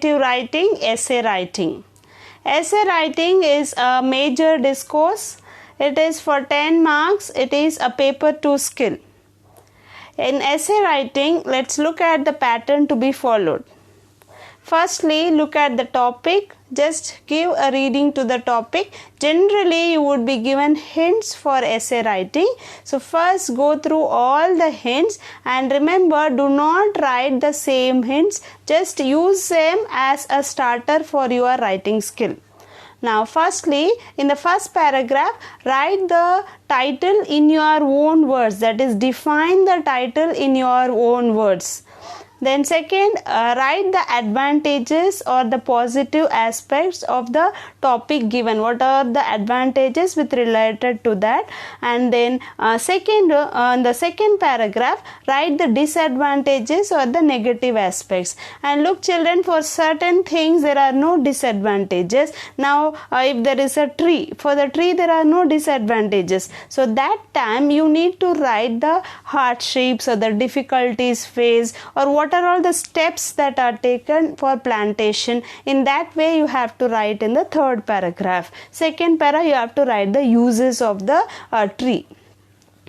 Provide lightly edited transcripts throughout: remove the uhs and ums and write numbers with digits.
writing, essay writing. Essay writing is a major discourse. It is for 10 marks. It is a paper 2 skill. In essay writing, let's look at the pattern to be followed. Firstly, look at the topic. Just give a reading to the topic. Generally, you would be given hints for essay writing. So, first go through all the hints and remember, do not write the same hints. Just use them as a starter for your writing skill. Now, firstly, in the first paragraph, write the title in your own words. That is, define the title in your own words. Then second, write the advantages or the positive aspects of the topic given. What are the advantages with related to that? And then second, in the second paragraph, write the disadvantages or the negative aspects. And look children, for certain things there are no disadvantages. Now if there is a tree, for the tree there are no disadvantages. So that time you need to write the hardships or the difficulties faced, or what are all the steps that are taken for plantation. In that way you have to write in the third paragraph. Second para you have to write the uses of the tree.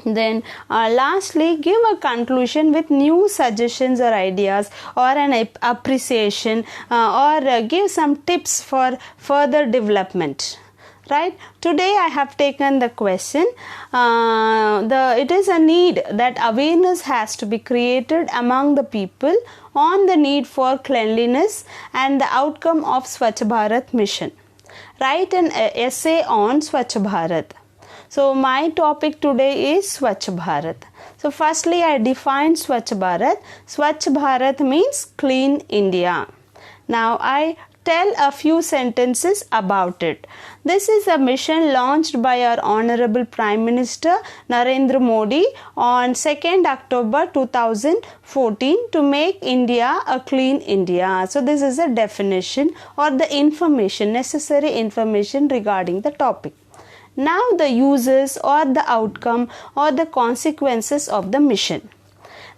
Then lastly, give a conclusion with new suggestions or ideas or an appreciation or give some tips for further development. Right? Today I have taken the question, it is a need that awareness has to be created among the people on the need for cleanliness and the outcome of Swachh Bharat mission. Write an essay on Swachh Bharat. So my topic today is Swachh Bharat. So firstly I define Swachh Bharat. Swachh Bharat means clean India. Now I tell a few sentences about it. This is a mission launched by our Honorable Prime Minister Narendra Modi on 2nd October 2014 to make India a clean India. So this is a definition or the information, necessary information regarding the topic. Now the uses or the outcome or the consequences of the mission.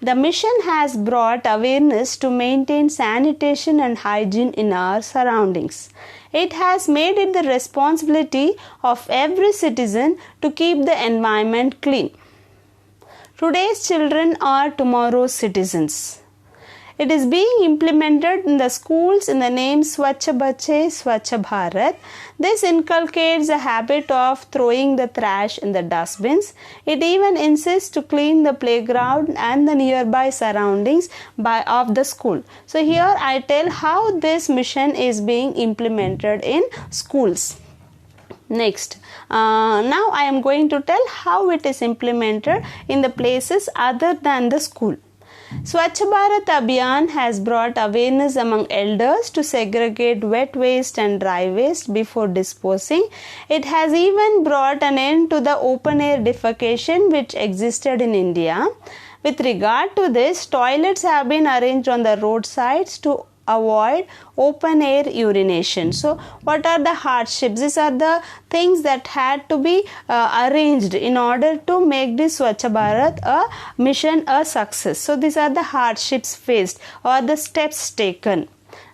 The mission has brought awareness to maintain sanitation and hygiene in our surroundings. It has made it the responsibility of every citizen to keep the environment clean. Today's children are tomorrow's citizens. It is being implemented in the schools in the name Swachh Bache Swachh Bharat. This inculcates the habit of throwing the trash in the dustbins. It even insists to clean the playground and the nearby surroundings of the school. So here I tell how this mission is being implemented in schools. Next, now I am going to tell how it is implemented in the places other than the school. Swachh Bharat Abhiyan has brought awareness among elders to segregate wet waste and dry waste before disposing. It has even brought an end to the open air defecation which existed in India. With regard to this, toilets have been arranged on the roadsides to avoid open air urination. So what are the hardships? These are the things that had to be arranged in order to make this Swachh Bharat mission a success. So these are the hardships faced or the steps taken.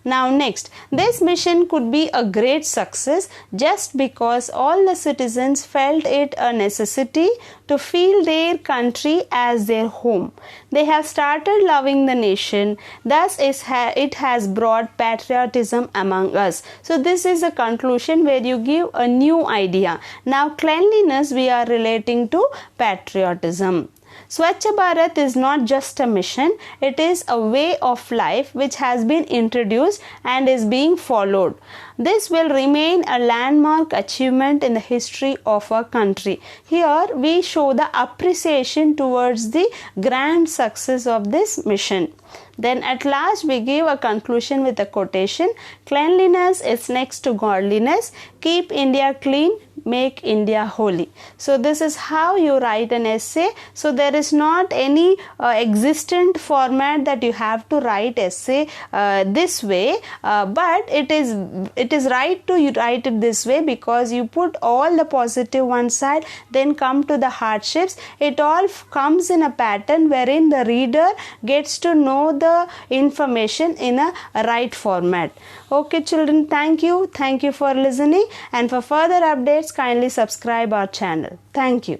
Now next, this mission could be a great success just because all the citizens felt it a necessity to feel their country as their home. They have started loving the nation. Thus it has brought patriotism among us. So this is a conclusion where you give a new idea. Now cleanliness we are relating to patriotism. Swachh Bharat is not just a mission, it is a way of life which has been introduced and is being followed. This will remain a landmark achievement in the history of our country. Here we show the appreciation towards the grand success of this mission. Then at last we give a conclusion with a quotation. Cleanliness is next to godliness. Keep India clean. make India holy. So this is how you write an essay. So there is not any existent format that you have to write essay this way, but it is right to write it this way, because you put all the positive one side, then come to the hardships. It all comes in a pattern wherein the reader gets to know the information in a right format. Okay children, thank you for listening, and for further updates kindly subscribe our channel. Thank you.